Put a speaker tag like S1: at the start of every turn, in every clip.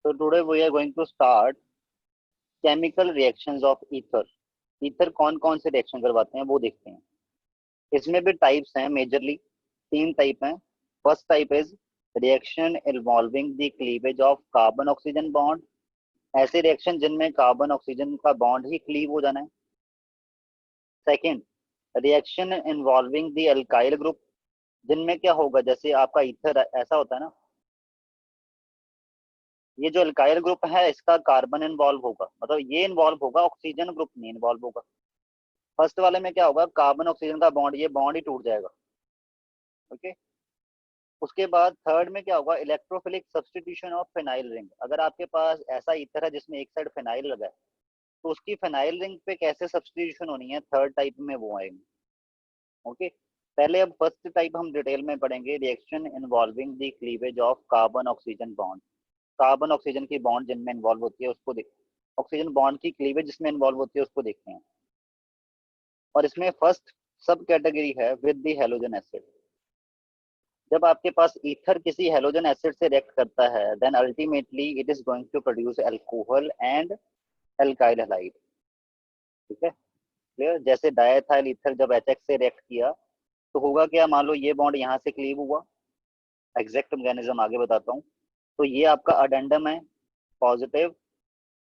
S1: So today we are going to start chemical reactions of ether. Ether कौन कौन से reaction करवाते हैं वो देखते हैं। इसमें भी टाइप्स हैं, मेजरली 3 टाइप हैं। First type is reaction involving the cleavage of carbon oxygen bond. ऐसे रिएक्शन जिनमें कार्बन ऑक्सीजन का बॉन्ड ही क्लीव हो जाना है। Second, reaction involving the alkyl group, जिनमें क्या होगा, जैसे आपका ईथर ऐसा होता है ना, ये जो एल्काइल ग्रुप है इसका कार्बन इन्वॉल्व होगा, मतलब ये इन्वॉल्व होगा, ऑक्सीजन ग्रुप नहीं इन्वॉल्व होगा। फर्स्ट वाले में क्या होगा, कार्बन ऑक्सीजन का बॉन्ड, ये बॉन्ड ही टूट जाएगा। ओके। उसके बाद थर्ड में क्या होगा, electrophilic substitution of phenyl ring. अगर आपके पास ऐसा ईथर है जिसमें एक साइड फिनाइल लगा है, तो उसकी फिनाइल रिंग पे कैसे सब्सटीट्यूशन होनी है, थर्ड टाइप में वो आएंगे। ओके। पहले अब फर्स्ट टाइप हम डिटेल में पढ़ेंगे, reaction involving the cleavage of carbon oxygen bond. Carbon oxygen की बॉन्ड जिनमें इन्वॉल्व होती है उसको देख, ऑक्सीजन बॉन्ड की क्लीवेज जिसमें इन्वॉल्व होती है उसको देखते हैं। और इसमें फर्स्ट सब कैटेगरी है विद द हैलोजन एसिड। जब आपके पास ईथर किसी हैलोजन एसिड से रिएक्ट करता है, then ultimately it is going to produce alcohol and alkyl halide. ठीक है, क्लियर। जैसे डायथाइल ईथर जब HX से रिएक्ट किया तो होगा क्या, मान लो ये बॉन्ड यहाँ से क्लीव हुआ, एग्जैक्ट मैकेनिज्म आगे बताता हूँ। तो ये आपका अडेंडम है पॉजिटिव,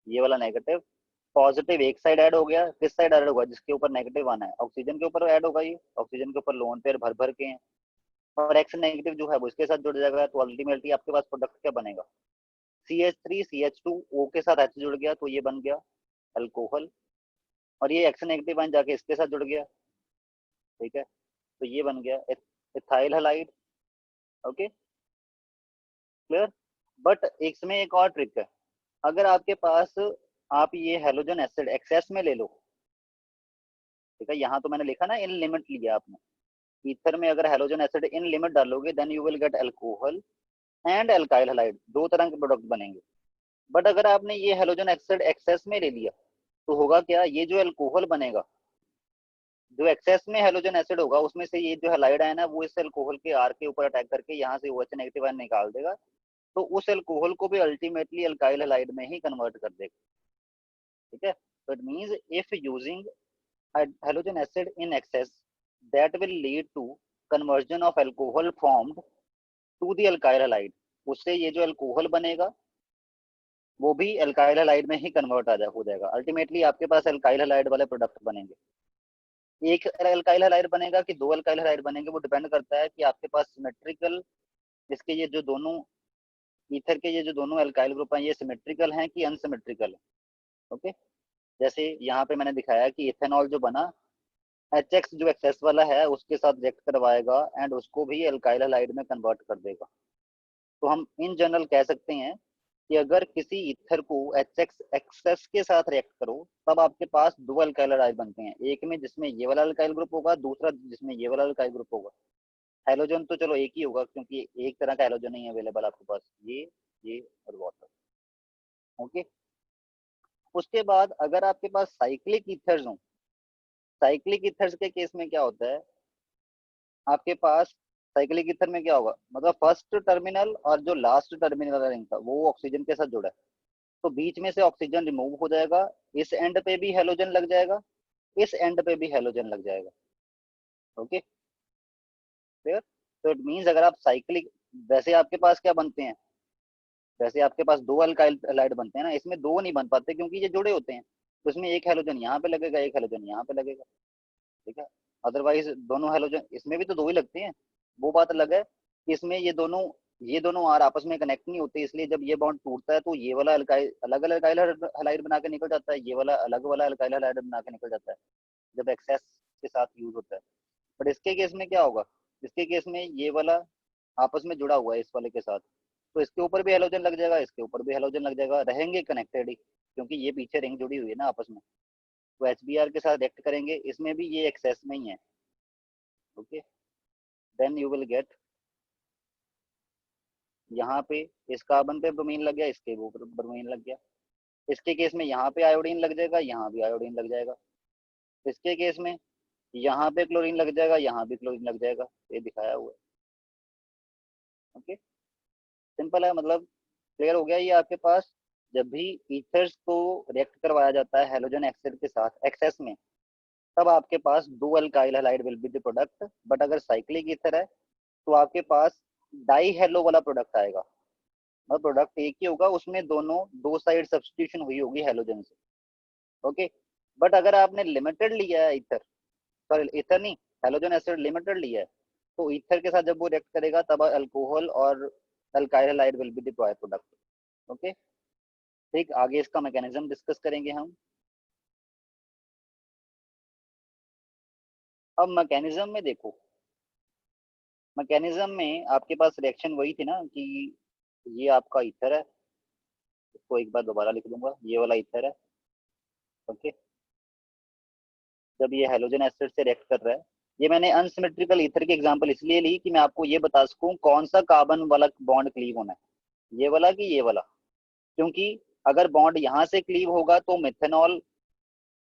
S1: ये वाला नेगेटिव। पॉजिटिव एक साइड ऐड हो गया, किस साइड ऐड होगा, जिसके ऊपर नेगेटिव आना है, ऑक्सीजन के ऊपर ऐड होगा। ये ऑक्सीजन के ऊपर लोन पेयर भर भर के हैं, और एक्स नेगेटिव जो है वो इसके साथ जुड़ जाएगा। तो अल्टीमेटली आपके पास प्रोडक्ट क्या बनेगा, CH3 CH2 O के साथ H जुड़ गया तो ये बन गया अल्कोहल, और ये एक्स नेगेटिव आयन जाके इसके साथ जुड़ गया। ठीक है, तो ये बन गया ethyl halide. Okay, clear. But इसमें एक और ट्रिक है, अगर आपके पास आप ये हैलोजन एसिड एक्सेस में ले लो, ठीक है, यहाँ तो मैंने लिखा ना इन लिमिट लिया आपने, ईथर में अगर हैलोजन एसिड इन लिमिट डालोगे then you will get alcohol and alkyl halide, 2 तरह के प्रोडक्ट बनेंगे। बट अगर आपने ये हैलोजन एसिड एक्सेस में ले लिया तो होगा क्या, ये जो अल्कोहल बनेगा, जो एक्सेस में हैलोजन एसिड होगा उसमें से ये जो हैलाइड आयन है वो इस अल्कोहल के आर के ऊपर अटैक करके यहाँ से OH नेगेटिव आयन निकाल देगा, तो उस अल्कोहल को भी अल्टीमेटली अल्काइल हैलाइड में ही कन्वर्ट कर देगा। ठीक है, तो it means if using halogen acid in excess, that will lead to conversion of alcohol formed to the alkyl halide। उससे ये जो अल्कोहल बनेगा वो भी अल्काइल हैलाइड में ही कन्वर्ट हो जाएगा। अल्टीमेटली आपके पास अल्काइल हैलाइड वाले प्रोडक्ट बनेंगे। एक अल्काइल हैलाइड बनेगा कि 2 अल्काइल हैलाइड बनेंगे, वो डिपेंड करता है कि आपके पास सिमेट्रिकल, इसके ये जो दोनों ईथर के ये जो दोनों अल्काइल ग्रुप हैं ये सिमेट्रिकल हैं कि अनसिमेट्रिकल है। ओके, जैसे यहाँ पे मैंने दिखाया कि इथेनॉल जो बना, HX जो एक्सेस वाला है उसके साथ रिएक्ट करवाएगा एंड उसको भी अल्काइल हैलाइड में कन्वर्ट कर देगा। तो हम इन जनरल कह सकते हैं कि अगर किसी ईथर को HX एक्सेस के साथ रिएक्ट करो तब आपके पास 2 अल्काइल हैलाइड बनते हैं, एक में जिसमें ये वाला अल्काइल ग्रुप होगा, दूसरा जिसमें ये वाला अल्काइल ग्रुप होगा। हैलोजन तो चलो एक ही होगा क्योंकि एक तरह का हैलोजन नहीं है अवेलेबल आपके पास, ये और वाटर। ओके, उसके बाद अगर आपके पास साइक्लिक ईथर्स हो, साइक्लिक ईथर्स के केस में क्या होता है, आपके पास साइक्लिक ईथर में क्या होगा, मतलब फर्स्ट टर्मिनल और जो लास्ट टर्मिनल रिंग था वो ऑक्सीजन के साथ जुड़ा है, तो बीच में से ऑक्सीजन रिमूव हो जाएगा, इस एंड पे भी हेलोजन लग जाएगा, इस एंड पे भी हेलोजन लग जाएगा। Okay, clear. तो इट मींस अगर आप साइक्लिक, वैसे आपके पास क्या बनते हैं, वैसे आपके पास 2 अल्काइल हैलाइड बनते हैं ना, इसमें 2 नहीं बन पाते क्योंकि ये जुड़े होते हैं, तो इसमें एक हेलोजन यहाँ पे लगेगा, एक हेलोजन यहाँ पे लगेगा। ठीक है, अदरवाइज दोनों हेलोजन, इसमें भी तो 2 ही लगते हैं, वो बात अलग है कि इसमें ये दोनों आर आपस में कनेक्ट नहीं होते, इसलिए जब ये बॉन्ड टूटता है तो ये वाला अल्काइल अलग अलग अल्काइल हैलाइड बना के निकल जाता है, ये वाला अलग वाला अल्काइल हैलाइड बना के निकल जाता है जब एक्सेस के साथ यूज होता है। बट इसके केस में क्या होगा, इसके केस में ये वाला आपस में जुड़ा हुआ है इस वाले के साथ, तो इसके ऊपर भी हेलोजन लग जाएगा, इसके ऊपर भी हेलोजन लग जाएगा, रहेंगे कनेक्टेड ही क्योंकि ये पीछे रिंग जुड़ी हुई है ना आपस में, तो HBr के साथ रिएक्ट करेंगे, इसमें भी ये एक्सेस में ही है। Okay, then you will get, यहाँ पे इस कार्बन पे ब्रोमीन लग गया, इसके ऊपर ब्रोमीन लग गया, इसके केस में यहाँ पे आयोडीन लग जाएगा, यहाँ भी आयोडीन लग जाएगा, इसके केस में यहाँ पे क्लोरीन लग जाएगा, यहाँ भी क्लोरीन लग जाएगा, ये दिखाया हुआ है। ओके, सिंपल है, मतलब क्लियर हो गया ये आपके पास। जब भी ईथर्स को रिएक्ट करवाया जाता है हेलोजन एसिड के साथ एक्सेस में, तब आपके पास दो alkyl halide will be the product. But अगर साइक्लिक ईथर है तो आपके पास डाई हेलो वाला प्रोडक्ट आएगा, मतलब प्रोडक्ट एक ही होगा, उसमें दोनों दो साइड सब्स्टिट्यूशन हुई होगी हेलोजन से। ओके। बट अगर आपने लिमिटेड लिया है ईथर, सॉरी ईथर नहीं, हेलोजन एसिड लिमिटेड लिया है, तो ईथर के साथ जब वो रिएक्ट करेगा तब अल्कोहल और alkyl halide will be the product. Okay. ठीक, आगे इसका मैकेनिज्म डिस्कस करेंगे हम। अब मैकेनिज्म में देखो, मैकेनिज्म में आपके पास रिएक्शन वही थी ना कि ये आपका ईथर है, इसको एक बार दोबारा लिख दूंगा, ये वाला ईथर है। ओके। जब ये हेलोजन एसिड से रिएक्ट कर रहा है, ये मैंने अनसिमेट्रिकल ईथर की एग्जांपल इसलिए ली कि मैं आपको ये बता सकूं कौन सा कार्बन वाला बॉन्ड क्लीव होना है, ये वाला कि ये वाला। क्योंकि अगर बॉन्ड यहाँ से क्लीव होगा तो methanol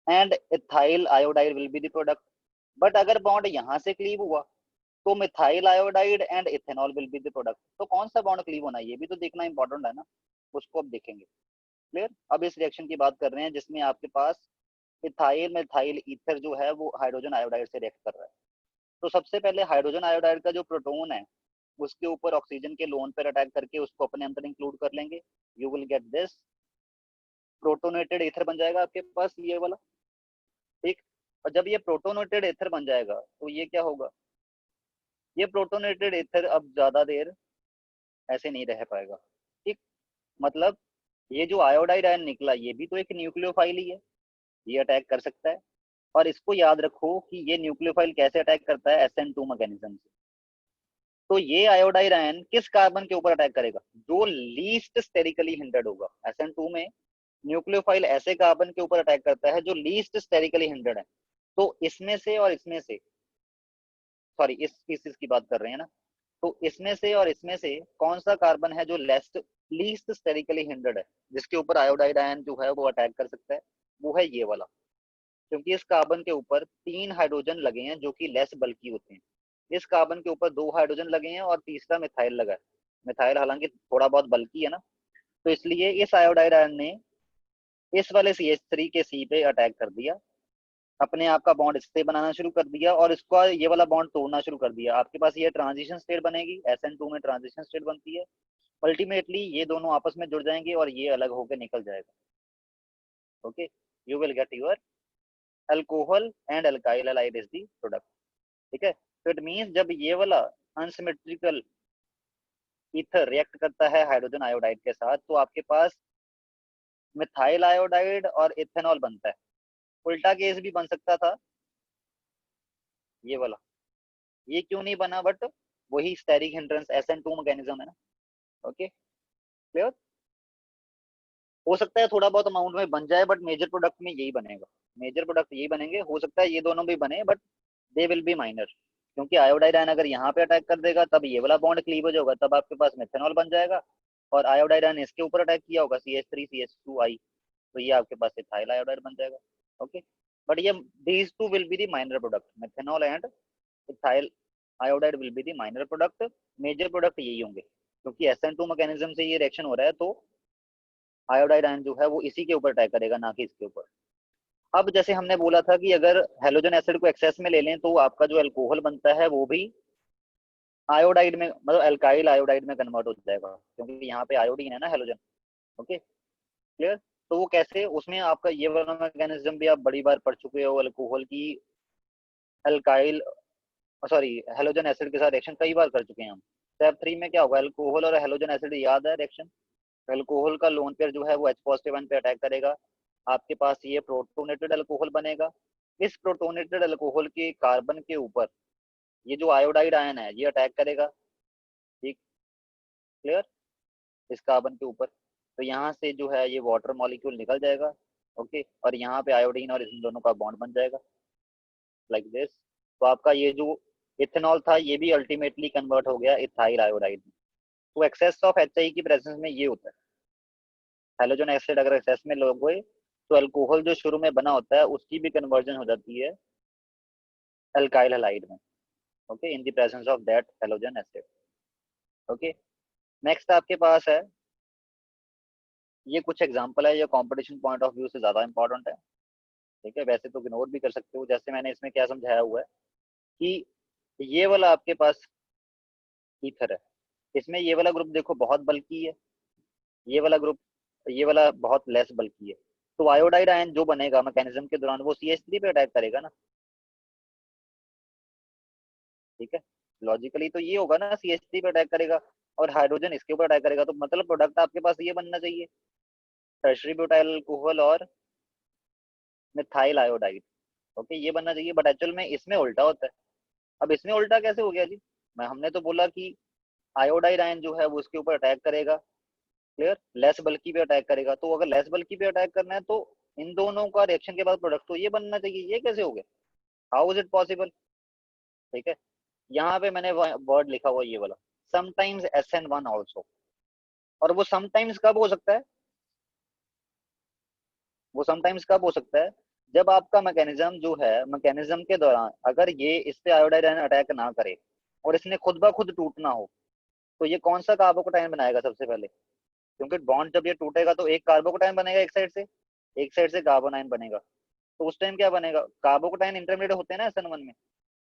S1: and ethyl iodide will be the product. But अगर बॉन्ड यहाँ से क्लीव हुआ तो methyl iodide and ethanol will be the product. तो कौन सा बॉन्ड क्लीव होना है ये भी तो देखना इंपॉर्टेंट है ना, उसको अब देखेंगे। क्लियर। अब इस रिएक्शन की बात कर रहे हैं जिसमें आपके पास इथाइल मिथाइल ईथर जो है वो हाइड्रोजन आयोडाइड से रिएक्ट कर रहा है। तो सबसे पहले हाइड्रोजन आयोडाइड का जो प्रोटोन है उसके ऊपर ऑक्सीजन के लोन पर अटैक करके उसको अपने अंदर इंक्लूड कर लेंगे। You will get this protonated ether बन जाएगा आपके पास ये वाला। ठीक। और जब ये प्रोटोनेटेड ईथर बन जाएगा तो ये क्या होगा, ये प्रोटोनेटेड ईथर अब ज्यादा देर ऐसे नहीं रह पाएगा। ठीक। मतलब ये जो आयोडाइड आयन निकला ये भी तो एक न्यूक्लियोफाइल ही है, ये अटैक कर सकता है। और इसको याद रखो कि ये न्यूक्लियोफाइल कैसे अटैक करता है, SN2 मैकेनिज्म से। तो ये आयोडाइड आयन किस कार्बन के ऊपर अटैक करेगा, जो लीस्ट स्टेरिकली हिंड्रेड होगा। SN2 में न्यूक्लियोफाइल ऐसे कार्बन के ऊपर अटैक करता है जो लीस्ट स्टेरिकली हिंड्रेड है। तो इसमें से और इसमें से, सॉरी इस स्पीसीज की बात कर रहे हैं ना, तो इसमें से और इसमें से कौन सा कार्बन है जो लीस्ट स्टेरिकली हिंड्रेड है, जिसके ऊपर आयोडाइड आयन जो है वो अटैक कर सकता है, वो है ये वाला। क्योंकि इस कार्बन के ऊपर 3 हाइड्रोजन लगे हैं जो कि लेस बल्की होते हैं। इस कार्बन के ऊपर 2 हाइड्रोजन लगे हैं और तीसरा मिथाइल लगा है। मिथाइल हालांकि थोड़ा बहुत बल्की है ना, तो इसलिए इस आयोडाइड आयन ने इस वाले CH3 के C पे अटैक कर दिया, अपने आप का बॉन्ड इससे बनाना शुरू कर दिया और इसको ये वाला बॉन्ड तोड़ना शुरू कर दिया। आपके पास ये ट्रांजिशन स्टेट बनेगी, SN2 में ट्रांजिशन स्टेट बनती है। अल्टीमेटली ये दोनों आपस में जुड़ जाएंगे और ये अलग होकर निकल जाएगा। Okay. You will get your alcohol and alkyl halide is the product. ठीक है। तो इट मींस जब ये वाला अनसिमेट्रिकल ईथर रिएक्ट करता है हाइड्रोजन आयोडाइड के साथ तो आपके पास मिथाइल आयोडाइड और इथेनॉल बनता है। उल्टा केस भी बन सकता था ये वाला, ये क्यों नहीं बना, बट वही स्टेरिक हिंड्रेंस SN2 मैकेनिज्म है ना। ओके। क्लियर। हो सकता है थोड़ा बहुत अमाउंट में बन जाए बट मेजर प्रोडक्ट में यही बनेगा, मेजर प्रोडक्ट यही बनेंगे। हो सकता है ये दोनों भी बने but they will be minor. क्योंकि आयोडाइड आयन अगर यहाँ पे अटैक कर देगा तब ये वाला बॉन्ड क्लीवेज होगा, तब आपके पास मेथनॉल बन जाएगा। और आयोडाइड आयन इसके ऊपर अटैक किया होगा CH3CH2I, तो ये आपके पास इथाइल आयोडाइड बन जाएगा। ओके। बट ये these two will be the minor product, methanol and ethyl iodide will be the minor product. Major product यही होंगे क्योंकि SN2 मैकेनिज्म से ये रिएक्शन हो रहा है, तो आयोडाइड आयन जो है वो इसी के ऊपर अटैक करेगा, ना कि इसके ऊपर। अब जैसे हमने बोला था कि अगर हेलोजन एसिड को एक्सेस में ले लें तो आपका जो अल्कोहल बनता है वो भी आयोडाइड में, मतलब अल्काइल आयोडाइड में कन्वर्ट हो जाएगा, क्योंकि यहाँ पे आयोडीन है ना हेलोजन। ओके। क्लियर। तो वो कैसे, उसमें आपका ये वाला मैकेनिज्म भी आप बड़ी बार पढ़ चुके हो, अल्कोहल की अल्काइल, सॉरी हेलोजन एसिड के साथ रिएक्शन कई बार कर चुके हैं हम। स्टेप 3 में क्या होगा, अल्कोहल और हेलोजन एसिड याद है रिएक्शन। अल्कोहल का लोन पेयर जो है वो H पॉजिटिव आयन पे अटैक करेगा, आपके पास ये प्रोटोनेटेड अल्कोहल बनेगा। इस प्रोटोनेटेड अल्कोहल के कार्बन के ऊपर ये जो आयोडाइड आयन है ये अटैक करेगा। ठीक। क्लियर। इस कार्बन के ऊपर, तो यहाँ से जो है ये वाटर मॉलिक्यूल निकल जाएगा। ओके। और यहाँ पे आयोडीन और इन दोनों का बॉन्ड बन जाएगा लाइक दिस। तो आपका ये जो इथेनॉल था ये भी अल्टीमेटली कन्वर्ट हो गया इथाइल आयोडाइड में। तो एक्सेस ऑफ HI की प्रेजेंस में ये होता है, हेलोजन एसिड अगर एक्सेस में लोगे तो अल्कोहल जो शुरू में बना होता है उसकी भी कन्वर्जन हो जाती है अल्काइल हैलाइड में। Okay. In the presence of that halogen acid. Okay. Next आपके पास है ये कुछ एग्जांपल है, ये कंपटीशन पॉइंट ऑफ व्यू से ज्यादा इंपॉर्टेंट है। ठीक है, वैसे तो इग्नोर भी कर सकते हो। जैसे मैंने इसमें क्या समझाया हुआ है कि ये वाला आपके पास ईथर है, इसमें ये वाला ग्रुप देखो बहुत बल्की है, ये वाला ग्रुप, ये वाला बहुत लेस बल्की है। तो आयोडाइड आयन जो बनेगा मैकेनिज्म के दौरान वो CH3 पे अटैक करेगा ना। ठीक है, लॉजिकली तो ये होगा ना, CH3 पे अटैक करेगा और हाइड्रोजन इसके ऊपर अटैक करेगा, तो मतलब प्रोडक्ट आपके पास ये बनना चाहिए, टर्शरी ब्यूटाइल अल्कोहल और मिथाइल आयोडाइड। ओके, ये बनना चाहिए, बट एक्चुअल में इसमें उल्टा होता है। अब इसमें उल्टा कैसे हो गया जी? मैं हमने तो बोला कि आयोडाइड आयन जो है वो उसके ऊपर अटैक करेगा, क्लियर, लेस बल्कि पे अटैक करेगा। तो अगर लेस बल्कि पे अटैक करना है तो इन दोनों का रिएक्शन के बाद प्रोडक्ट तो ये बनना चाहिए, ये कैसे हो गया? How is it possible? ठीक है, यहाँ पे मैंने वर्ड लिखा हुआ ये वाला, समटाइम्स SN1 ऑल्सो। और वो समटाइम्स कब हो सकता है? वो समटाइम्स कब हो सकता है? जब आपका मैकेनिज्म जो है, मैकेनिज्म के दौरान अगर ये इस पे आयोडाइड आयन अटैक ना करे और इसने खुद ब खुद टूटना हो, तो ये कौन सा कार्बोकटायन बनाएगा सबसे पहले? क्योंकि बॉन्ड जब ये टूटेगा तो एक कार्बोकटायन बनेगा एक साइड से कार्बन आयन बनेगा। तो उस टाइम क्या बनेगा? कार्बोकटायन इंटरमीडिएट होते हैं ना SN1 में,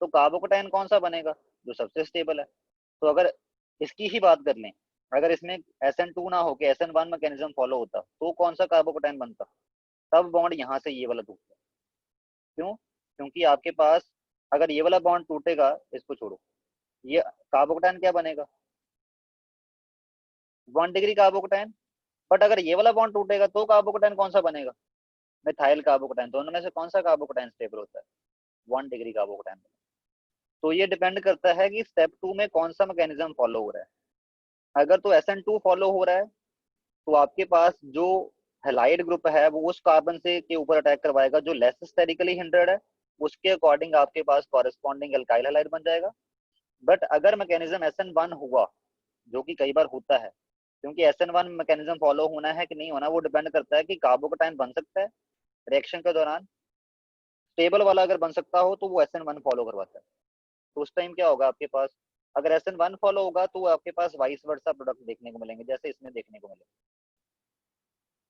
S1: तो कार्बोकटायन कौन सा बनेगा? जो सबसे स्टेबल है। तो अगर इसकी ही बात कर लें, अगर इसमें SN2 ना होके SN1 मैकेनिज्म फॉलो होता तो कौन सा कार्बोकटायन बनता? तब बॉन्ड यहाँ से ये वाला टूटता। क्यों? क्योंकि आपके पास अगर ये वाला बॉन्ड टूटेगा, इसको छोड़ो, ये कार्बोकटायन क्या बनेगा? 1 डिग्री कार्बोकटायन। बट अगर ये वाला बॉन्ड टूटेगा तो कार्बोकटायन कौन सा बनेगा? Methyl carbocation. दोनों में से कौन सा कार्बोकटायन स्टेबल होता है? 1 डिग्री कार्बोकटायन। तो ये डिपेंड करता है कि स्टेप 2 में कौन सा मैकेनिज्म फॉलो हो रहा है। अगर तो SN2 फॉलो हो रहा है तो आपके पास जो हेलाइड ग्रुप है वो उस कार्बन से के ऊपर अटैक करवाएगा जो लेस स्टेरिकली हिंड्रेड है, उसके अकॉर्डिंग आपके पास कॉरेस्पॉन्डिंग एल्काइल हेलाइड बन जाएगा। बट अगर मैकेनिज्म SN1 हुआ, जो कि कई बार होता है, क्योंकि SN1 मैकेनिज्म फॉलो होना है कि नहीं होना वो डिपेंड करता है कि कार्बोकटायन बन सकता है रिएक्शन के दौरान। स्टेबल वाला अगर बन सकता हो तो वो SN1 फॉलो करवाता है। तो उस टाइम क्या होगा आपके पास? अगर SN1 फॉलो होगा तो आपके पास वाइस वर्सा प्रोडक्ट देखने को मिलेंगे, जैसे इसमें देखने को मिले।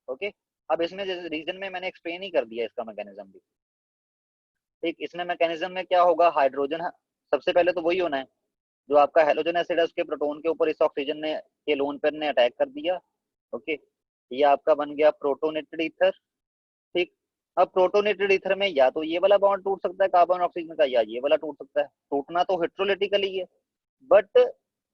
S1: ओके, अब इसमें रीजन में मैंने एक्सप्लेन ही कर दिया इसका मैकेनिज्म भी। ठीक, इसमें मैकेनिज्म में क्या होगा? हाइड्रोजन सबसे पहले तो वही होना है, जो आपका हेलोजन एसिड है उसके प्रोटोन के ऊपर इस ऑक्सीजन ने के लोन पेयर ने अटैक कर दिया। ओके, ये आपका बन गया प्रोटोनेटेड ईथर। ठीक, अब प्रोटोनेटेड ईथर में या तो ये वाला बॉन्ड टूट सकता है कार्बन ऑक्सीजन का, या ये वाला टूट सकता है। टूटना तो हेट्रोलिटिकली है, बट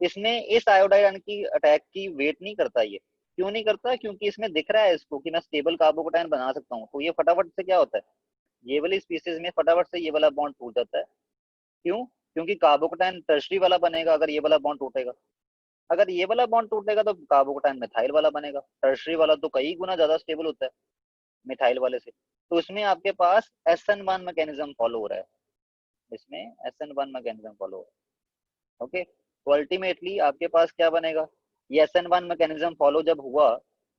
S1: इसमें इस आयोडाइन की अटैक की वेट नहीं करता ये। क्यों नहीं करता? क्योंकि इसमें दिख रहा है इसको कि मैं स्टेबल कार्बोकटायन बना सकता हूँ। तो ये फटाफट से क्या होता है, ये वाली स्पीसीज में फटाफट से ये वाला बॉन्ड टूट जाता है। क्यों? क्योंकि कार्बोकटायन टर्शरी वाला बनेगा अगर ये वाला बॉन्ड टूटेगा। अगर ये वाला बॉन्ड टूटेगा तो कार्बोकटायन मिथाइल वाला बनेगा। टर्शरी वाला तो कई गुना ज्यादा स्टेबल होता है मिथाइल वाले से। तो इसमें आपके पास SN1 मैकेनिज्म फॉलो हो रहा है, इसमें SN1 मैकेनिज्म फॉलो हो रहा है। ओके, तो अल्टीमेटली आपके पास क्या बनेगा? ये SN1 मैकेनिज्म फॉलो जब हुआ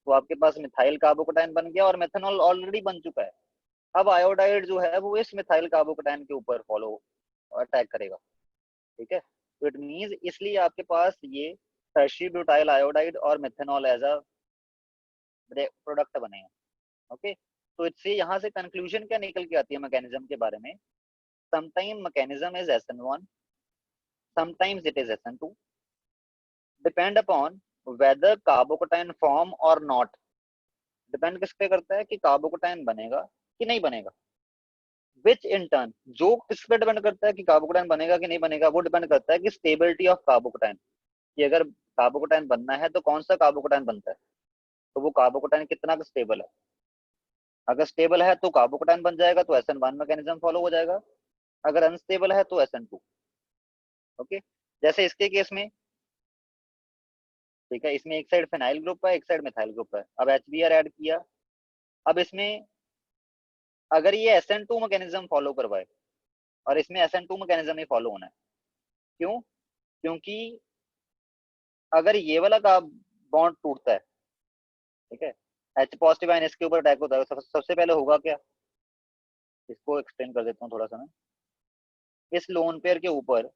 S1: तो आपके पास मिथाइल कार्बोकटायन बन गया और मेथनॉल ऑलरेडी बन चुका है। अब आयोडाइड जो है वो इस मिथाइल कार्बोकटायन के ऊपर फॉलो अटैक करेगा। ठीक है, तो इट मींस इसलिए आपके पास ये टर्शी ब्यूटाइल आयोडाइड और मेथनॉल एज अ प्रोडक्ट बनेगा। ओके, तो इससे यहाँ से कंक्लूजन क्या निकल के आती है मैकेनिज्म के बारे में? Sometime mechanism is SN1, sometimes it is SN2, depend upon weather carbocation form और नॉट। डिपेंड किस पे करता है कि कार्बोकटायन बनेगा कि नहीं बनेगा। विच इन टर्न, जो किस पे डिपेंड करता है कि कार्बोकटायन बनेगा कि नहीं बनेगा, वो डिपेंड करता है कि स्टेबिलिटी ऑफ कार्बोकटायन, कि अगर कार्बोकटायन बनना है तो कौन सा कार्बोकटायन बनता है, तो वो कार्बोकटायन कितना स्टेबल है। अगर स्टेबल है तो कार्बोकटायन बन जाएगा तो SN1 मैकेनिज्म फॉलो हो जाएगा, अगर अनस्टेबल है तो SN2। ओके, जैसे इसके केस में, ठीक है, इसमें एक साइड फिनाइल ग्रुप है एक साइड मिथाइल ग्रुप है, अब HBr ऐड किया। अब इसमें अगर ये SN2 मैकेनिज्म फॉलो करवाए और इसमें SN2 मैकेनिज्म ही फॉलो होना है। क्यों? क्योंकि अगर ये वाला का बॉन्ड टूटता है, ठीक है, H पॉजिटिव आयन इसके ऊपर अटैक होता है, सबसे पहले होगा क्या? इसको एक्सप्लेन कर देता हूँ थोड़ा सा मैं। इस लोन पेयर के ऊपर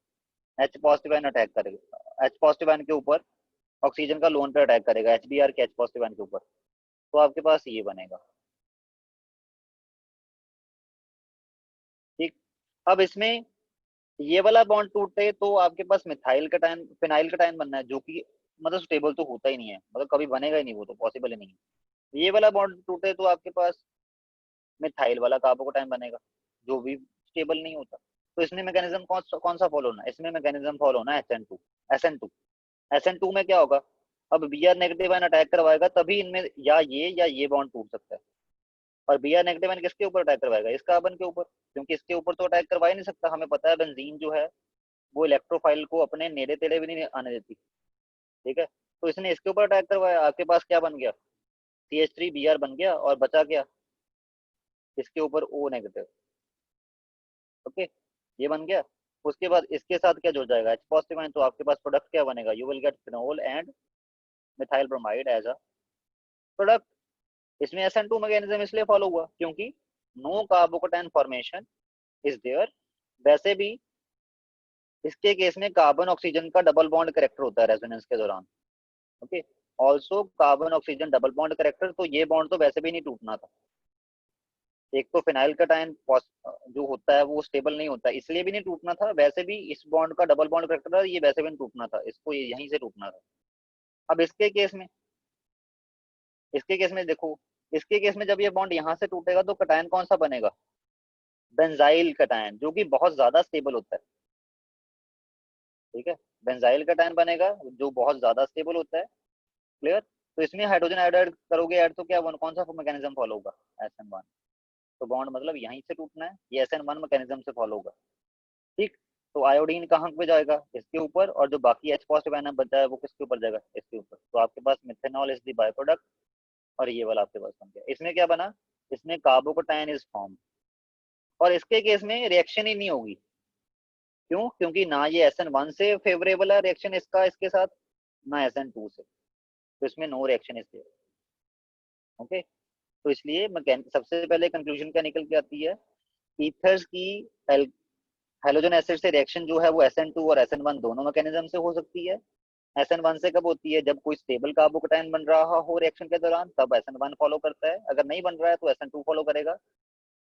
S1: H पॉजिटिव आयन अटैक करेगा, H पॉजिटिव आयन के ऊपर ऑक्सीजन का लोन पेयर अटैक करेगा HBr के H पॉजिटिव आयन के ऊपर। तो आपके पास ये बनेगा। ठीक, अब इसमें ये वाला बॉन्ड टूटे तो आपके पास मिथाइल कटायन फिनाइल कटायन बनना है, जो कि मतलब स्टेबल तो होता ही नहीं है, मतलब कभी बनेगा ही नहीं, वो तो पॉसिबल ही नहीं है। ये वाला बॉन्ड टूटे तो आपके पास मिथाइल वाला कार्बोकटायन बनेगा, जो भी स्टेबल नहीं होता। तो इसमें मैकेनिज्म कौन सा फॉलो होना है, इसमें मैकेनिज्म फॉलो होना है SN2। SN2 SN2 में क्या होगा, अब Br नेगेटिव आयन अटैक करवाएगा तभी इनमें या ये बॉन्ड टूट सकता है। और Br नेगेटिव आयन किसके ऊपर अटैक करवाएगा, इस कार्बन के ऊपर, क्योंकि इसके ऊपर तो अटैक करवा ही नहीं सकता। हमें पता है बेंजीन जो है वो इलेक्ट्रोफाइल को अपने नेड़े तेड़े भी नहीं आने देती। ठीक है, तो इसने इसके ऊपर अटैक करवाया, आपके पास क्या बन गया, CH3Br बन गया, और बचा क्या इसके ऊपर O नेगेटिव। ओके, ये बन गया। उसके बाद इसके साथ क्या जुड़ जाएगा, H पॉजिटिव आयन, तो आपके पास प्रोडक्ट क्या बनेगा, you will get phenol and methyl bromide as a product. इसमें SN2 मैकेनिज्म इसलिए फॉलो हुआ क्योंकि no carbocation formation is there. वैसे भी इसके केस में कार्बन ऑक्सीजन का डबल बॉन्ड करेक्टर होता है रेजोनेंस के दौरान। Okay, also carbon oxygen double bond character, तो ये बॉन्ड तो वैसे भी नहीं टूटना था। एक तो फिनाइल कटायन जो होता है वो स्टेबल नहीं होता, इसलिए भी नहीं टूटना था, वैसे भी इस बॉन्ड का डबल बॉन्ड करेक्टर था, ये वैसे भी नहीं टूटना था, इसको यहीं से टूटना था। अब इसके केस में देखो, इसके केस में जब ये बॉन्ड यहाँ से टूटेगा तो कटायन कौन सा बनेगा, बेंजाइल कटायन, जो कि बहुत ज्यादा स्टेबल होता है। ठीक है, बेंजाइल कटायन बनेगा जो बहुत ज्यादा स्टेबल होता है। क्लियर। तो इसमें हाइड्रोजन आयोडाइड ऐड करोगे ऐड, तो क्या कौन सा मैकेनिज्म फॉलो होगा, SN1। तो बॉन्ड मतलब यहीं से टूटना है, ये SN1 मैकेनिज्म से फॉलो होगा। ठीक, तो आयोडीन कहाँ पे जाएगा, इसके ऊपर, और जो बाकी H पॉजिटिव आयन बचा है वो किसके ऊपर जाएगा, इसके ऊपर। तो आपके पास methanol is the by product, और ये वाला आपके पास बन गया। इसमें क्या बना, इसमें कार्बोकटायन इज फॉर्म, और इसके केस में रिएक्शन ही नहीं होगी। क्यों, क्योंकि ना ये SN1 से फेवरेबल है रिएक्शन इसका इसके साथ, ना SN2 से, तो इसमें नो रिएक्शन इससे। ओके, तो इसलिए सबसे पहले कंक्लूजन क्या निकल के आती है, ईथर्स की हेलोजन एसिड से रिएक्शन जो है वो SN2 और SN1 दोनों मैकेनिज्म से हो सकती है। SN1 से कब होती है, जब कोई स्टेबल कार्बोकटायन बन रहा हो रिएक्शन के दौरान, तब SN1 फॉलो करता है। अगर नहीं बन रहा है तो SN2 फॉलो करेगा।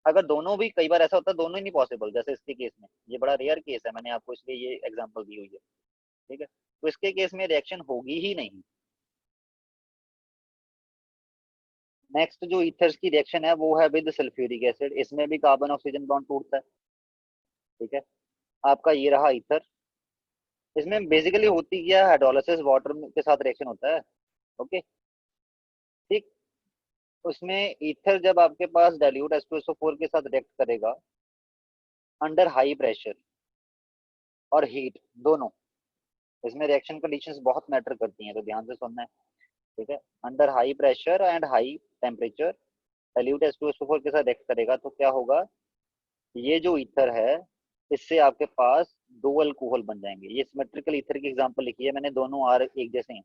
S1: अगर दोनों भी, कई बार ऐसा होता है दोनों ही नहीं पॉसिबल, जैसे इसके केस में, ये बड़ा रेयर केस है, मैंने आपको इसलिए ये एग्जांपल दी हुई है। ठीक है, तो इसके केस में रिएक्शन होगी ही नहीं। नेक्स्ट जो ईथर्स की रिएक्शन है वो है विद सल्फ्यूरिक एसिड, इसमें भी कार्बन ऑक्सीजन बॉन्ड टूटता है। ठीक है, आपका ये रहा ईथर। इसमें बेसिकली होती क्या है, हाइड्रोलिसिस वाटर के साथ रिएक्शन होता है। ओके, ठीक। उसमें ईथर जब आपके पास डाइल्यूट H2SO4 के साथ रिएक्ट करेगा अंडर हाई प्रेशर और हीट दोनों, इसमें रिएक्शन कंडीशंस बहुत मैटर करती हैं, तो ध्यान से सुनना है। ठीक है, under high pressure and high temperature dilute H2SO4 के साथ रिएक्ट करेगा तो क्या होगा, ये जो ईथर है इससे आपके पास दो अल्कोहल बन जाएंगे। ये सिमेट्रिकल ईथर की एग्जांपल लिखी है मैंने, दोनों आर एक जैसे हैं।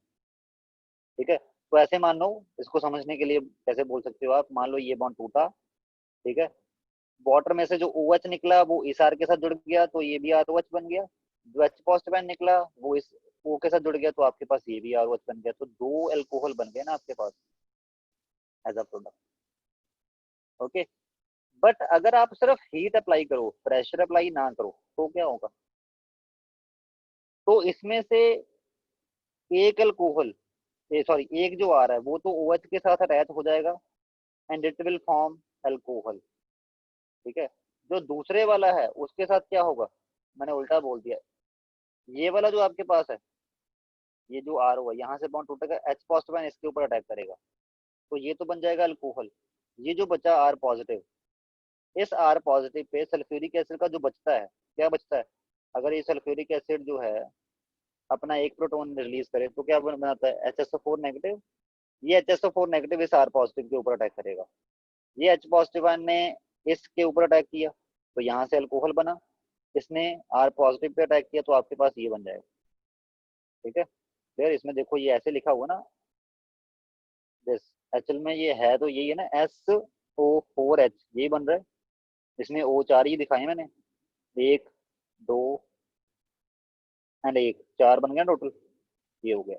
S1: ठीक है, तो ऐसे मान लो, इसको समझने के लिए कैसे बोल सकते हो आप, मान लो ये बॉन्ड टूटा। ठीक है, वाटर में से जो OH निकला वो इस आर के साथ जुड़ गया, तो ये भी ROH बन गया। जो H पॉजिटिव आयन निकला वो इस O के साथ जुड़ गया, तो आपके पास ये भी ROH बन गया, तो दो अल्कोहल बन गए ना आपके पास as a product. Okay, but अगर आप सिर्फ हीट अप्लाई करो, प्रेशर अप्लाई ना करो, तो क्या होगा, तो इसमें से एक अल्कोहल, सॉरी एक जो आ रहा है वो तो OH के साथ अटैच हो जाएगा and it will form alcohol. ठीक है, जो दूसरे वाला है उसके साथ क्या होगा, मैंने उल्टा बोल दिया, ये वाला जो आपके पास है, ये जो RO है यहाँ से बॉन्ड टूटेगा, H पॉजिटिव इसके ऊपर अटैक करेगा, तो ये तो बन जाएगा अल्कोहल। ये जो बचा R पॉजिटिव, इस R positive pay sulphuric acid का जो बचता है, क्या बचता है, अगर ये सल्फ्यूरिक एसिड जो है अपना एक प्रोटोन रिलीज करे तो क्या बनाता है, HSO4 नेगेटिव। ये HSO4 नेगेटिव इस R पॉजिटिव के ऊपर अटैक करेगा, ये H पॉजिटिव ने इसके ऊपर अटैक किया, तो यहाँ से अल्कोहल बना। इसने R पॉजिटिव पे अटैक किया तो आपके पास ये बन जाएगा। ठीक है, फिर इसमें देखो ये ऐसे लिखा हुआ ना, दिस एक्चुअल में ये है तो यही है ना, SO4H यही बन रहा है। इसमें O चार ही दिखाए मैंने, एक, दो एंड एक, चार बन गया टोटल, ये हो गया।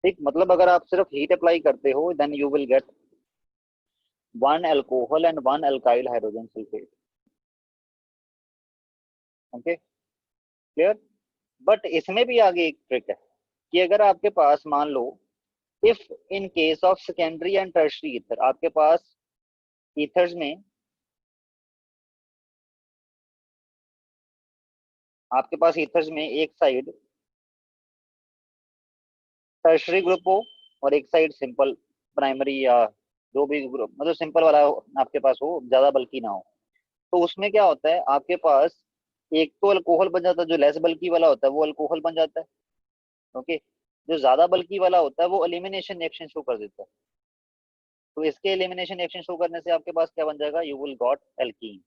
S1: ठीक, मतलब अगर आप सिर्फ हीट अप्लाई करते हो then you will get 1 alcohol and 1 alkyl hydrogen sulphate. Okay, clear. But इसमें भी आगे एक ट्रिक है कि अगर आपके पास मान लो, if in case of secondary and tertiary ether, आपके पास ईथर्स में, आपके पास ईथर्स में एक साइड टर्शरी ग्रुप हो और एक साइड सिंपल प्राइमरी, या जो भी ग्रुप मतलब सिंपल वाला आपके पास हो, ज्यादा बल्कि ना हो, तो उसमें क्या होता है, आपके पास एक तो अल्कोहल बन जाता है, जो लेस बल्कि वाला होता है वो अल्कोहल बन जाता है। ओके, जो ज्यादा बल्कि वाला होता है वो एलिमिनेशन रिएक्शन शो कर देता है। तो इसके एलिमिनेशन रिएक्शन शो करने से आपके पास क्या बन जाएगा, यू विल गॉट एल्कीन।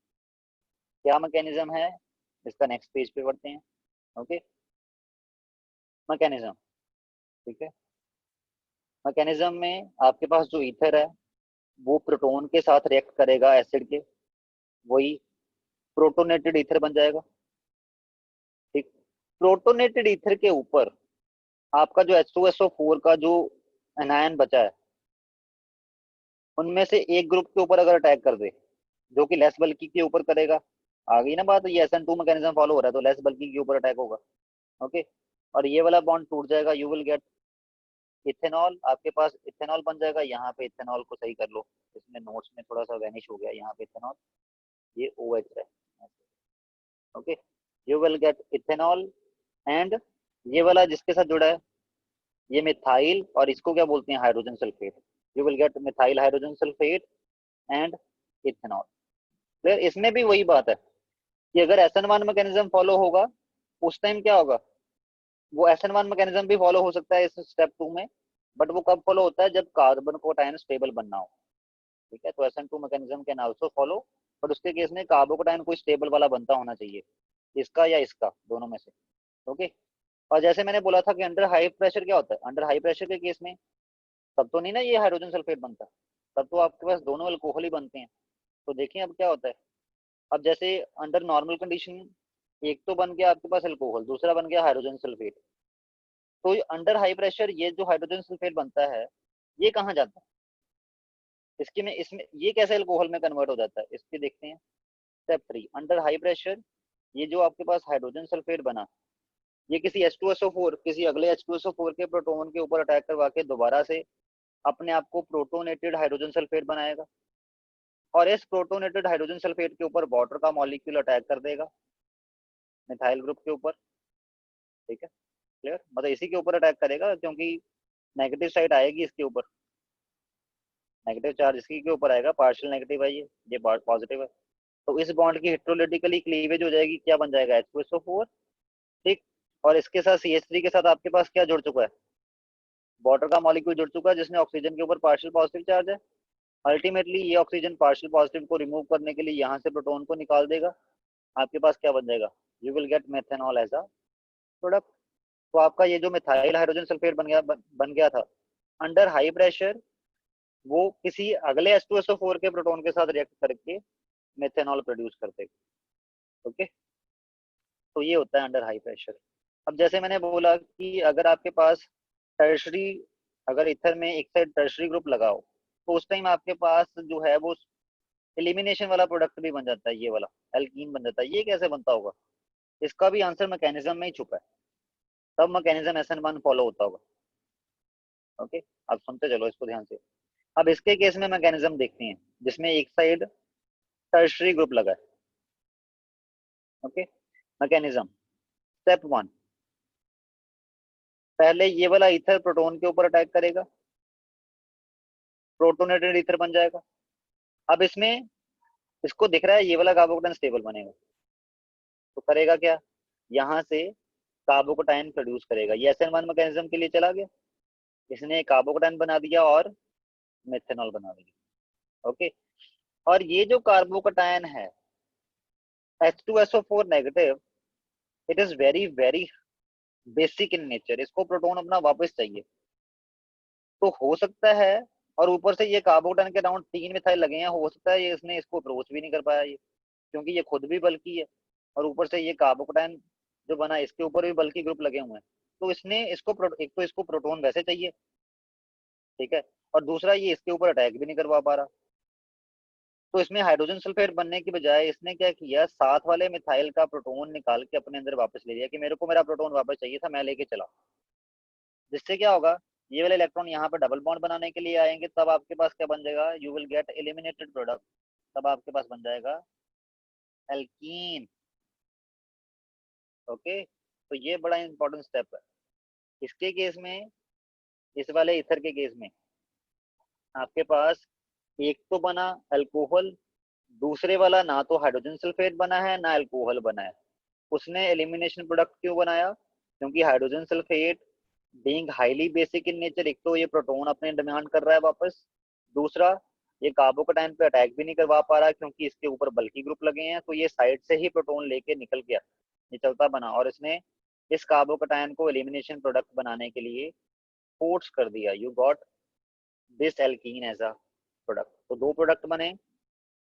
S1: क्या मैकेनिज्म है इसका, नेक्स्ट पेज पे पढ़ते हैं। ओके, मैकेनिज्म, ठीक है। मैकेनिज्म में आपके पास जो ईथर है वो प्रोटोन के साथ रिएक्ट करेगा एसिड के, वही प्रोटोनेटेड ईथर बन जाएगा। ठीक, प्रोटोनेटेड ईथर के ऊपर आपका जो H2SO4 का जो एनायन बचा है, उनमें से एक ग्रुप के ऊपर अगर अटैक कर दे, जो कि लेस बल्कि के ऊपर करेगा, आ गई ना बात, ये SN2 मैकेनिज्म फॉलो हो रहा है, तो लेस बल्कि के ऊपर अटैक होगा। ओके, और ये वाला बॉन्ड टूट जाएगा, यू विल गेट इथेनॉल। आपके पास इथेनॉल बन जाएगा। यहाँ पे इथेनॉल को सही कर लो, इसमें नोट्स में थोड़ा सा वैनिश हो गया, यहाँ पे इथेनॉल, ये OH है। Okay, you will gate ethanol and ये वाला जिसके साथ जुड़ा है ये मिथाइल, और इसको क्या बोलते हैं, hydrogen sulphate. You will gate methyl hydrogen sulphate and ethanol. फिर इसमें भी वही बात है कि अगर SN1 मैकेनिज्म फॉलो होगा, उस टाइम क्या होगा, वो SN1 मैकेनिज्म भी फॉलो हो सकता है इस स्टेप 2 में, बट वो कब फॉलो होता है, जब कार्बन को आयन स्टेबल बनना हो। ठीक है, तो SN2 mechanism can also follow, but उसके केस में कार्बोकेटाइन कोई स्टेबल वाला बनता होना चाहिए, इसका या इसका, दोनों में से। ओके, और जैसे मैंने बोला था कि अंडर हाई प्रेशर क्या होता है, अंडर हाई प्रेशर के केस में तब तो नहीं ना ये हाइड्रोजन सल्फेट बनता, तब तो आपके पास दोनों अल्कोहल ही बनते हैं। तो देखिए अब क्या होता है, अब जैसे अंडर नॉर्मल कंडीशन एक तो बन गया आपके पास अल्कोहल, दूसरा बन गया हाइड्रोजन सल्फेट। तो अंडर हाई प्रेशर ये जो हाइड्रोजन सल्फेट बनता है, ये कहाँ जाता है, इसके में, इसमें ये कैसे अल्कोहल में कन्वर्ट हो जाता है, इसके देखते हैं। स्टेप 3, अंडर हाई प्रेशर ये जो आपके पास हाइड्रोजन सल्फेट बना, ये किसी H2SO4, किसी अगले H2SO4 के प्रोटोन के ऊपर अटैक करवा के दोबारा से अपने आप को प्रोटोनेटेड हाइड्रोजन सल्फेट बनाएगा, और इस प्रोटोनेटेड हाइड्रोजन सल्फेट के ऊपर वाटर का मॉलिक्यूल अटैक कर देगा मिथाइल ग्रुप के ऊपर। ठीक है, क्लियर, मतलब इसी के ऊपर अटैक करेगा, क्योंकि नेगेटिव साइड आएगी इसके ऊपर, नेगेटिव चार्ज इसी के ऊपर आएगा, पार्शियल नेगेटिव है ये पॉजिटिव है। तो इस बॉन्ड की हेट्रोलिटिकली क्लीवेज हो जाएगी, क्या बन जाएगा, H2SO4। ठीक, और इसके साथ CH3 के साथ आपके पास क्या जुड़ चुका है, वाटर का मॉलिक्यूल जुड़ चुका है, जिसमें ऑक्सीजन के ऊपर पार्शियल पॉजिटिव चार्ज है। अल्टीमेटली ये ऑक्सीजन पार्शियल पॉजिटिव को रिमूव करने के लिए यहाँ से प्रोटोन को निकाल देगा, आपके पास क्या बन जाएगा, you will get methanol as a product. तो आपका ये जो मिथाइल हाइड्रोजन सल्फेट बन गया था, अंडर हाई प्रेशर वो किसी अगले H2SO4 के प्रोटोन के साथ रिएक्ट करके मेथेनॉल प्रोड्यूस करते। ओके, तो ये होता है अंडर हाई प्रेशर। अब जैसे मैंने बोला कि अगर आपके पास टर्शरी, अगर इथर में एक साइड टर्शरी ग्रुप लगाओ, तो उस टाइम आपके पास जो है वो एलिमिनेशन वाला प्रोडक्ट भी बन जाता है, ये वाला एल्कीन बन जाता है। ये कैसे बनता होगा, इसका भी आंसर मैकेनिज्म में ही छुपा है, तब मैकेनिज्म SN1 फॉलो होता होगा। ओके, अब सुनते चलो इसको ध्यान से। अब इसके केस में मैकेनिज्म देखते हैं, जिसमें एक साइड टर्शरी ग्रुप लगा है। ओके, मैकेनिज्म, स्टेप 1, पहले ये वाला ईथर प्रोटोन के ऊपर अटैक करेगा, प्रोटोनेटेड ईथर बन जाएगा। अब इसमें इसको दिख रहा है ये वाला कार्बोकेटाइन स्टेबल बनेगा, तो करेगा क्या, यहाँ से कार्बोकेटाइन प्रोड्यूस करेगा, ये SN1 मैकेनिज्म के लिए चला गया, इसने कार्बोकेटाइन बना दिया और मेथेनॉल बना दिया। ओके, और ये जो कार्बोकेटाइन है H2SO4 negative, it is very very basic in nature, इसको प्रोटोन अपना वापस चाहिए। तो हो सकता है, और ऊपर से ये कार्बोकेटाइन के अराउंड 3 मिथाइल लगे हैं, हो सकता है ये इसने इसको अप्रोच भी नहीं कर पाया ये, क्योंकि ये खुद भी बल्कि है, और ऊपर से ये कार्बोकेटाइन जो बना इसके ऊपर भी बल्कि ग्रुप लगे हुए हैं। तो इसने इसको एक तो इसको प्रोटोन वैसे चाहिए, ठीक है, और दूसरा ये इसके ऊपर अटैक भी नहीं करवा पा रहा। तो इसमें हाइड्रोजन सल्फेट बनने की बजाय इसने क्या किया, साथ वाले मिथाइल का प्रोटॉन निकाल के अपने अंदर वापस ले लिया कि मेरे को मेरा प्रोटॉन वापस चाहिए था, मैं लेके चला। जिससे क्या होगा, ये वाले इलेक्ट्रॉन यहाँ पे डबल बॉन्ड बनाने के लिए आएंगे, तब आपके पास क्या बन जाएगा, you will get eliminated product, तब आपके पास बन जाएगा एल्कीन। ओके, तो ये बड़ा इंपॉर्टेंट स्टेप है। इसके केस में, इस वाले ईथर के केस में आपके पास एक तो बना अल्कोहल, दूसरे वाला ना तो हाइड्रोजन सल्फेट बना है ना अल्कोहल बना है। उसने एलिमिनेशन प्रोडक्ट क्यों बनाया, क्योंकि hydrogen sulphate being highly basic in nature, एक तो ये प्रोटॉन अपने डिमांड कर रहा है वापस, दूसरा ये कार्बोकेटाइन पे अटैक भी नहीं करवा पा रहा क्योंकि इसके ऊपर बल्कि ग्रुप लगे हैं, तो ये साइड से ही प्रोटॉन लेके निकल गया, ये चलता बना, और इसने इस कार्बोकेटाइन को एलिमिनेशन प्रोडक्ट बनाने के लिए फोर्स कर दिया, you got this alkene as a product. तो दो प्रोडक्ट बने।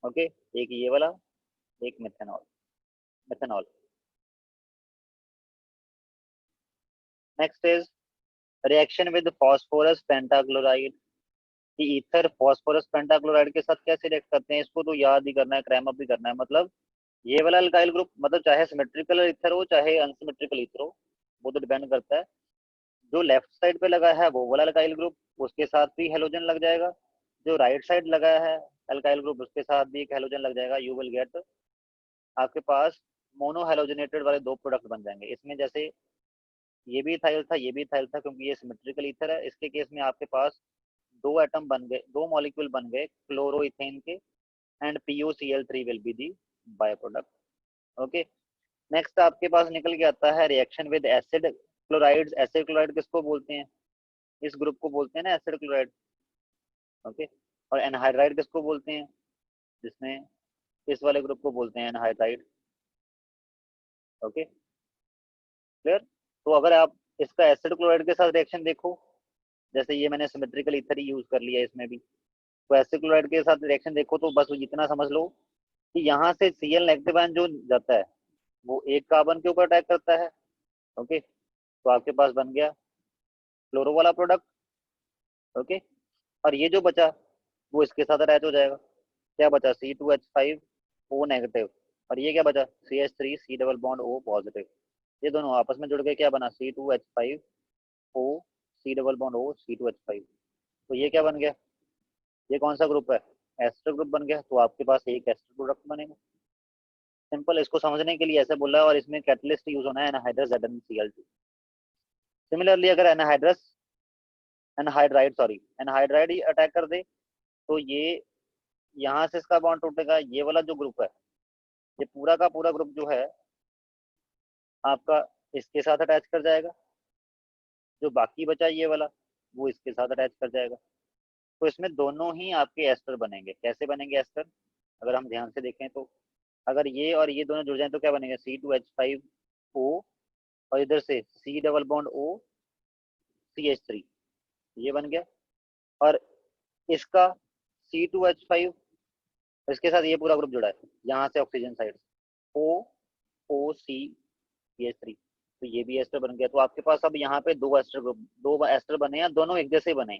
S1: ओके, एक ये वाला, एक methanol, methanol. Next is reaction with phosphorus pentachloride, कि ईथर फास्फोरस पेंटाक्लोराइड के साथ कैसे रिएक्ट करते हैं, इसको तो याद ही करना है, क्रैम अप भी करना है। मतलब ये वाला अल्काइल ग्रुप, मतलब चाहे सिमेट्रिकल ईथर हो चाहे अनसिमेट्रिकल ईथर हो, वो तो डिपेंड करता है। जो लेफ्ट साइड पे लगा है वो वाला अल्काइल ग्रुप, उसके साथ भी हेलोजन लग जाएगा। जो राइट साइड लगा है अल्काइल ग्रुप, उसके साथ भी एक हेलोजन लग जाएगा। यू विल गेट, आपके पास मोनो हेलोजनेटेड वाले दो प्रोडक्ट बन जाएंगे इसमें। जैसे ये भी इथाइल था, ये भी इथाइल था, क्योंकि ये सिमेट्रिकल ईथर है। इसके केस में आपके पास दो एटम बन गए, दो मॉलिक्यूल बन गए क्लोरोइथेन के, and POCl3 will be the by product. Okay, next आपके पास निकल के आता है reaction with acid chlorides. Acid chloride किसको बोलते हैं, इस ग्रुप को बोलते हैं ना एसिड क्लोराइड। ओके, और एनहाइड्राइड किसको बोलते हैं, जिसमें इस वाले ग्रुप को बोलते हैं एनहाइड्राइड। Okay, clear. तो अगर आप इसका एसिड क्लोराइड के साथ रिएक्शन देखो, जैसे ये मैंने सिमेट्रिकल ईथर ही यूज कर लिया इसमें भी, तो एसिड क्लोराइड के साथ रिएक्शन देखो तो बस इतना समझ लो कि यहाँ से Cl नेगेटिव आयन जो जाता है वो एक कार्बन के ऊपर अटैक करता है। ओके, तो आपके पास बन गया क्लोरो वाला प्रोडक्ट। ओके, और ये जो बचा वो इसके साथ अटैच हो जाएगा, क्या बचा, C2H5O नेगेटिव, और ये क्या बचा, CH3C double bond O positive. ये दोनों आपस में जुड़ गए, क्या बना, C2H5O C double bond O C2H5। तो ये क्या बन गया, ये कौन सा ग्रुप है, एस्टर ग्रुप बन गया। तो आपके पास एक एस्टर प्रोडक्ट बनेगा। सिंपल, इसको समझने के लिए ऐसे बोला है, और इसमें कैटलिस्ट यूज होना है एनहाइड्रस ZnCl2। सिमिलरली अगर एनहाइड्राइड ही अटैक कर दे, तो ये यहाँ से इसका बॉन्ड टूटेगा, ये वाला जो ग्रुप है, ये पूरा का पूरा ग्रुप जो है आपका इसके साथ अटैच कर जाएगा, जो बाकी बचा ये वाला वो इसके साथ अटैच कर जाएगा। तो इसमें दोनों ही आपके एस्टर बनेंगे। कैसे बनेंगे एस्टर, अगर हम ध्यान से देखें तो, अगर ये और ये दोनों जुड़ जाए तो क्या बनेगा, C2H5O, और इधर से C double bond O CH3, ये बन गया। और इसका C2H5, इसके साथ ये पूरा ग्रुप जुड़ा है, यहाँ से ऑक्सीजन साइड OOCH3, तो ये भी एस्टर बन गया। तो आपके पास अब यहाँ पे दो एस्टर ग्रुप, दो एस्टर बने हैं, दोनों एक जैसे बने।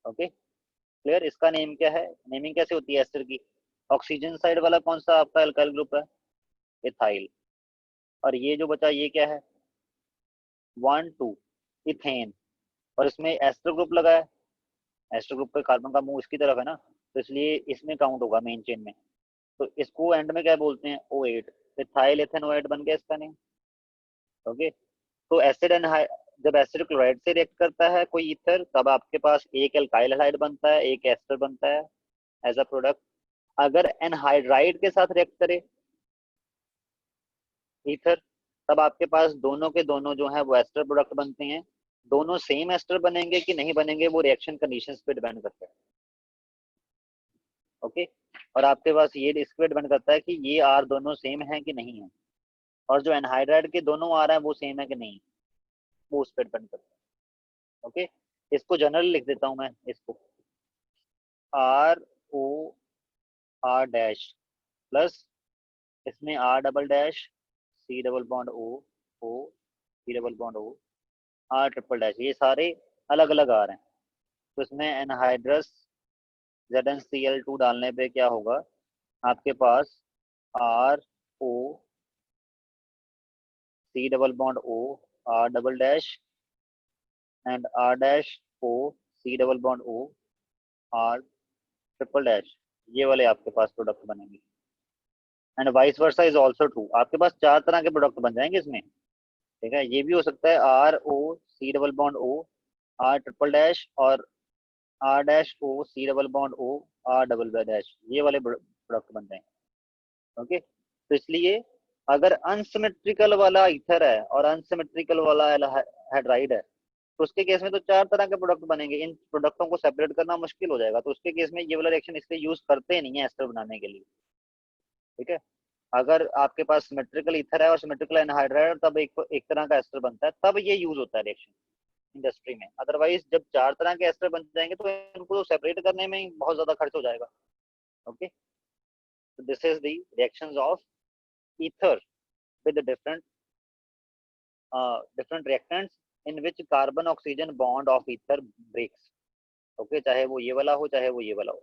S1: Okay, clear. इसका नेम क्या है, नेमिंग कैसे होती है एस्टर की, ऑक्सीजन साइड वाला कौन सा आपका अल्काइल ग्रुप है, इथाइल, और ये जो बचा ये क्या है, 1 2 इथेन, और इसमें एस्टर ग्रुप लगा है। एस्टर ग्रुप पे कार्बन का मुंह इसकी तरफ है ना, तो इसलिए इसमें काउंट होगा मेन चेन में। तो इसको एंड में क्या बोलते हैं, O8, इथाइल इथेनोएट बन गया इसका नेम। ओके, तो एसिड एनहाइड, जब एसिड क्लोराइड से रिएक्ट करता है कोई ईथर, तब आपके पास एक एल्काइल हैलाइड बनता है, एक एस्टर बनता है एज अ प्रोडक्ट। अगर एनहाइड्राइड के साथ रिएक्ट करे ईथर, तब आपके पास दोनों के दोनों जो है वो एस्टर प्रोडक्ट बनते हैं। दोनों सेम एस्टर बनेंगे कि नहीं बनेंगे वो रिएक्शन कंडीशंस पे डिपेंड करता है। ओके, और आपके पास ये इस पे डिपेंड करता है कि ये आर दोनों सेम है कि नहीं है, और जो एनहाइड्राइड के दोनों आर है वो सेम है कि नहीं, वो उस पर डिपेंड करता है। ओके, इसको जनरल लिख देता हूँ मैं, इसको ROR' प्लस इसमें R double dash C double bond O C double bond O R triple dash, ये सारे अलग अलग आ रहे हैं। तो इसमें एनहाइड्रस ZnCl2 डालने पे क्या होगा, आपके पास RO C double bond O R double dash and R dash O C double bond O R triple dash, ये वाले आपके पास प्रोडक्ट बनेंगे। And vice versa is also true, आपके पास 4 तरह के प्रोडक्ट बन जाएंगे इसमें, ठीक है। ये भी हो सकता है RO C double bond O R triple dash और R dash O C double bond O R double dash, ये वाले प्रोडक्ट बन जाएंगे। ओके, तो इसलिए अगर अनसिमेट्रिकल वाला ईथर है और अनसिमेट्रिकल वाला हाइड्राइड है, तो उसके केस में तो 4 तरह के प्रोडक्ट बनेंगे, इन प्रोडक्टों को सेपरेट करना मुश्किल हो जाएगा, तो उसके केस में ये वाला रिएक्शन इसलिए यूज करते नहीं है एस्टर बनाने के लिए, ठीक है। अगर आपके पास सिमेट्रिकल ईथर है और सिमेट्रिकल एनहाइड्राइड है, तब एक तरह का एस्टर बनता है, तब ये यूज होता है रिएक्शन इंडस्ट्री में। अदरवाइज जब 4 तरह के एस्टर बन जाएंगे तो इनको सेपरेट करने में ही बहुत ज्यादा खर्च हो जाएगा। Okay, so this is the reactions of ether with the different reactants in which carbon oxygen bond of ether breaks। Okay, चाहे वो ये वाला हो चाहे वो ये वाला हो।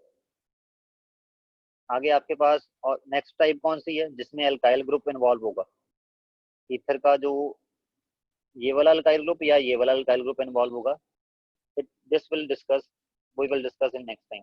S1: आगे आपके पास और नेक्स्ट टाइप कौन सी है जिसमें अल्काइल ग्रुप इन्वॉल्व होगा, ईथर का जो ये वाला अल्काइल ग्रुप या ये वाला अल्काइल ग्रुप इन्वॉल्व होगा, this will discuss we will discuss in next time.